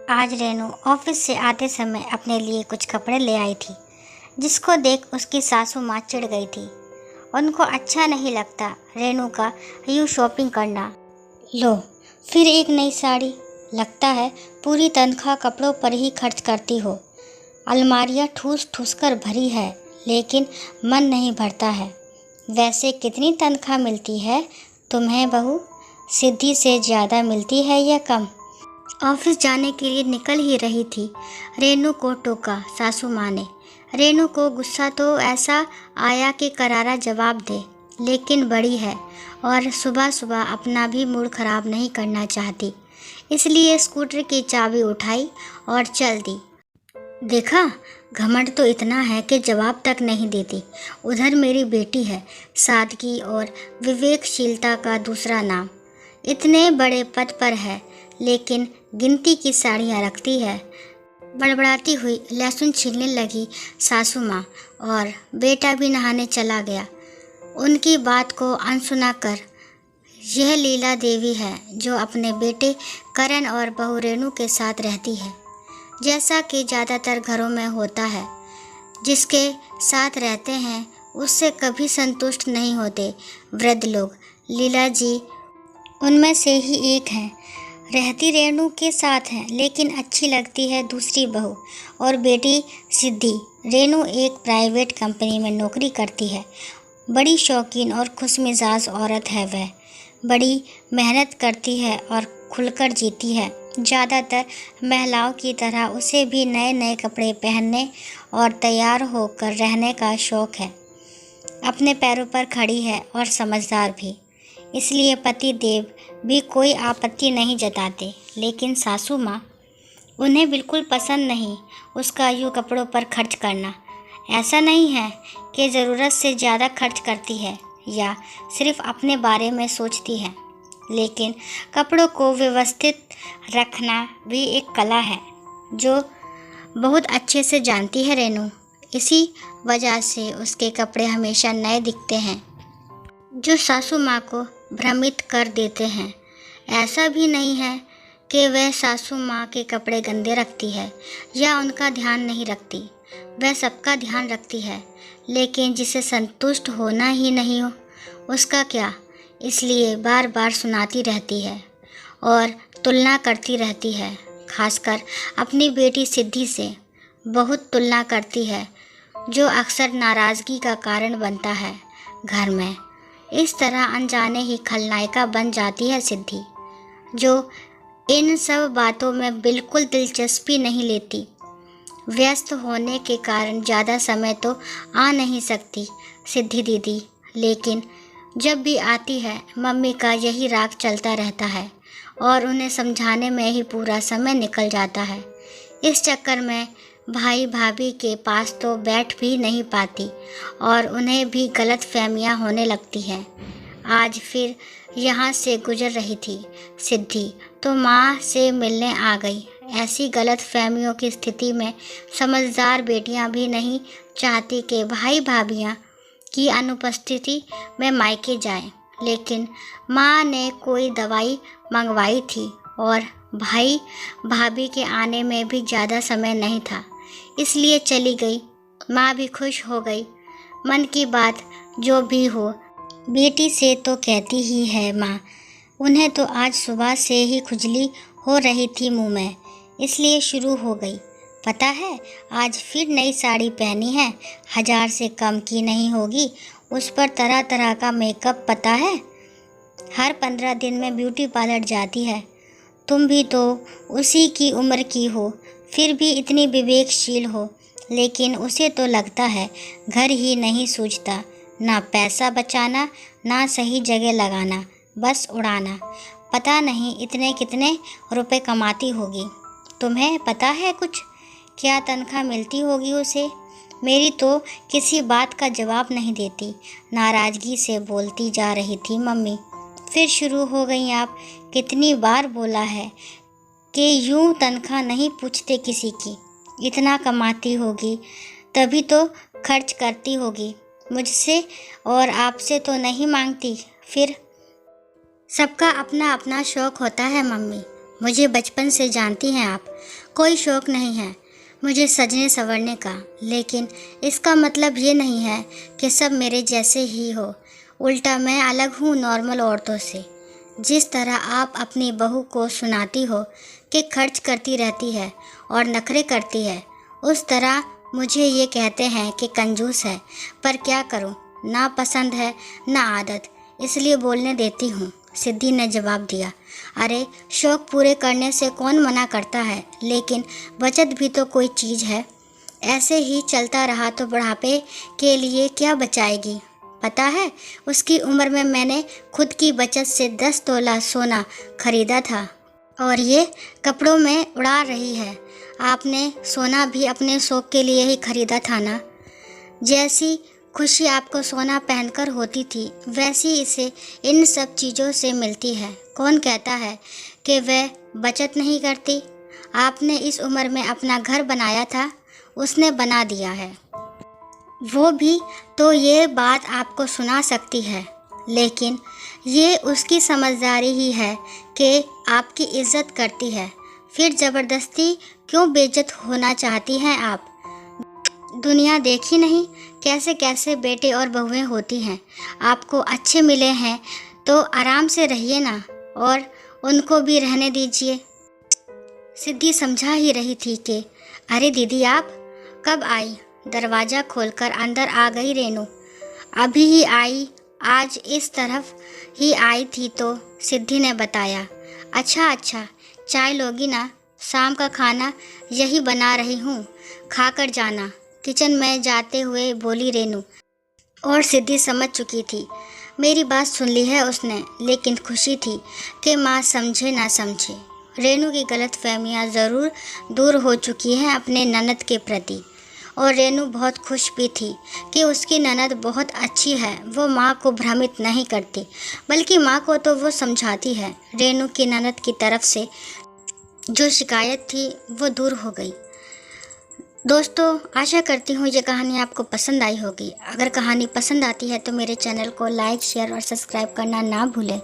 आज रेनू ऑफिस से आते समय अपने लिए कुछ कपड़े ले आई थी, जिसको देख उसकी सासू माँ चिढ़ गई थी। उनको अच्छा नहीं लगता रेनू का यूँ शॉपिंग करना। लो, फिर एक नई साड़ी। लगता है पूरी तनख्वाह कपड़ों पर ही खर्च करती हो। अलमारियाँ ठूस ठूस कर भरी है, लेकिन मन नहीं भरता है। वैसे कितनी तनख्वाह मिलती है तुम्हें बहू? सिद्धि से ज़्यादा मिलती है या कम? ऑफिस जाने के लिए निकल ही रही थी, रेनू को टोका सासू माँ ने। रेनू को गुस्सा तो ऐसा आया कि करारा जवाब दे, लेकिन बड़ी है और सुबह सुबह अपना भी मूड खराब नहीं करना चाहती, इसलिए स्कूटर की चाबी उठाई और चल दी। देखा, घमंड तो इतना है कि जवाब तक नहीं देती। उधर मेरी बेटी है, सादगी और विवेकशीलता का दूसरा नाम। इतने बड़े पद पर है, लेकिन गिनती की साड़ियाँ रखती है। बड़बड़ाती हुई लहसुन छीलने लगी सासू माँ और बेटा भी नहाने चला गया। उनकी बात को अनसुना कर, यह लीला देवी है जो अपने बेटे करण और बहू रेणु के साथ रहती है। जैसा कि ज़्यादातर घरों में होता है, जिसके साथ रहते हैं उससे कभी संतुष्ट नहीं होते वृद्ध लोग। लीला जी उनमें से ही एक हैं। रहती रेणु के साथ हैं, लेकिन अच्छी लगती है दूसरी बहू और बेटी सिद्धि। रेणु एक प्राइवेट कंपनी में नौकरी करती है। बड़ी शौकीन और खुशमिजाज औरत है वह। बड़ी मेहनत करती है और खुलकर जीती है। ज़्यादातर महिलाओं की तरह उसे भी नए नए कपड़े पहनने और तैयार होकर रहने का शौक़ है। अपने पैरों पर खड़ी है और समझदार भी, इसलिए पति देव भी कोई आपत्ति नहीं जताते। लेकिन सासू माँ, उन्हें बिल्कुल पसंद नहीं उसका यूँ कपड़ों पर खर्च करना। ऐसा नहीं है कि ज़रूरत से ज़्यादा खर्च करती है या सिर्फ अपने बारे में सोचती है, लेकिन कपड़ों को व्यवस्थित रखना भी एक कला है जो बहुत अच्छे से जानती है रेनू। इसी वजह से उसके कपड़े हमेशा नए दिखते हैं, जो सासू माँ को भ्रमित कर देते हैं। ऐसा भी नहीं है कि वह सासू माँ के कपड़े गंदे रखती है या उनका ध्यान नहीं रखती। वह सबका ध्यान रखती है, लेकिन जिसे संतुष्ट होना ही नहीं हो उसका क्या, इसलिए बार बार सुनाती रहती है और तुलना करती रहती है। खासकर अपनी बेटी सिद्धि से बहुत तुलना करती है, जो अक्सर नाराज़गी का कारण बनता है घर में। इस तरह अनजाने ही खलनायिका बन जाती है सिद्धि, जो इन सब बातों में बिल्कुल दिलचस्पी नहीं लेती। व्यस्त होने के कारण ज़्यादा समय तो आ नहीं सकती सिद्धि दीदी, लेकिन जब भी आती है मम्मी का यही राग चलता रहता है और उन्हें समझाने में ही पूरा समय निकल जाता है। इस चक्कर में भाई भाभी के पास तो बैठ भी नहीं पाती और उन्हें भी गलत फहमियाँ होने लगती हैं। आज फिर यहाँ से गुजर रही थी सिद्धि तो माँ से मिलने आ गई। ऐसी गलत फहमियों की स्थिति में समझदार बेटियाँ भी नहीं चाहती कि भाई भाभियाँ की अनुपस्थिति में मायके जाएं, लेकिन माँ ने कोई दवाई मंगवाई थी और भाई भाभी के आने में भी ज़्यादा समय नहीं था, इसलिए चली गई। माँ भी खुश हो गई। मन की बात जो भी हो, बेटी से तो कहती ही है माँ। उन्हें तो आज सुबह से ही खुजली हो रही थी मुँह में, इसलिए शुरू हो गई। पता है, आज फिर नई साड़ी पहनी है, 1000 से कम की नहीं होगी। उस पर तरह तरह का मेकअप, पता है, हर 15 दिन में ब्यूटी पार्लर जाती है। तुम भी तो उसी की उम्र की हो, फिर भी इतनी विवेकशील हो, लेकिन उसे तो लगता है घर ही नहीं सूझता। ना पैसा बचाना, ना सही जगह लगाना, बस उड़ाना। पता नहीं इतने कितने रुपए कमाती होगी। तुम्हें पता है कुछ, क्या तनख्वाह मिलती होगी उसे? मेरी तो किसी बात का जवाब नहीं देती। नाराज़गी से बोलती जा रही थी मम्मी। फिर शुरू हो गई आप। कितनी बार बोला है कि यूँ तनख्वाह नहीं पूछते किसी की। इतना कमाती होगी तभी तो खर्च करती होगी। मुझसे और आपसे तो नहीं मांगती। फिर सबका अपना अपना शौक़ होता है मम्मी, मुझे बचपन से जानती हैं आप, कोई शौक़ नहीं है मुझे सजने संवरने का, लेकिन इसका मतलब ये नहीं है कि सब मेरे जैसे ही हो। उल्टा मैं अलग हूँ नॉर्मल औरतों से। जिस तरह आप अपनी बहू को सुनाती हो कि खर्च करती रहती है और नखरे करती है, उस तरह मुझे ये कहते हैं कि कंजूस है। पर क्या करूँ, ना पसंद है ना आदत, इसलिए बोलने देती हूँ। सिद्धि ने जवाब दिया, अरे शौक़ पूरे करने से कौन मना करता है, लेकिन बचत भी तो कोई चीज़ है। ऐसे ही चलता रहा तो बुढ़ापे के लिए क्या बचाएगी। पता है, उसकी उम्र में मैंने खुद की बचत से 10 तोला सोना खरीदा था और ये कपड़ों में उड़ा रही है। आपने सोना भी अपने शौक़ के लिए ही खरीदा था ना। जैसी खुशी आपको सोना पहनकर होती थी, वैसी इसे इन सब चीज़ों से मिलती है। कौन कहता है कि वह बचत नहीं करती। आपने इस उम्र में अपना घर बनाया था, उसने बना दिया है। वो भी तो ये बात आपको सुना सकती है, लेकिन ये उसकी समझदारी ही है कि आपकी इज्जत करती है। फिर ज़बरदस्ती क्यों बेइज्जत होना चाहती हैं आप। दुनिया देखी नहीं कैसे कैसे बेटे और बहुएं होती हैं। आपको अच्छे मिले हैं तो आराम से रहिए ना, और उनको भी रहने दीजिए। सिद्धि समझा ही रही थी कि अरे दीदी आप कब आई। दरवाज़ा खोलकर अंदर आ गई रेनू। अभी ही आई, आज इस तरफ ही आई थी तो सिद्धि ने बताया। अच्छा चाय लोगी ना, शाम का खाना यही बना रही हूँ, खाकर जाना, किचन में जाते हुए बोली रेनू। और सिद्धि समझ चुकी थी, मेरी बात सुन ली है उसने, लेकिन खुशी थी कि माँ समझे ना समझे। रेनू की गलतफहमियाँ ज़रूर दूर हो चुकी हैं अपने ननद के प्रति, और रेनू बहुत खुश भी थी कि उसकी ननद बहुत अच्छी है। वो माँ को भ्रमित नहीं करती, बल्कि माँ को तो वो समझाती है। रेनू की ननद की तरफ से जो शिकायत थी वो दूर हो गई। दोस्तों, आशा करती हूँ ये कहानी आपको पसंद आई होगी। अगर कहानी पसंद आती है तो मेरे चैनल को लाइक, शेयर और सब्सक्राइब करना ना भूलें।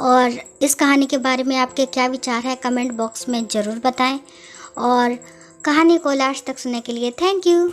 और इस कहानी के बारे में आपके क्या विचार है कमेंट बॉक्स में ज़रूर बताएं। और कहानी को लास्ट तक सुनने के लिए थैंक यू।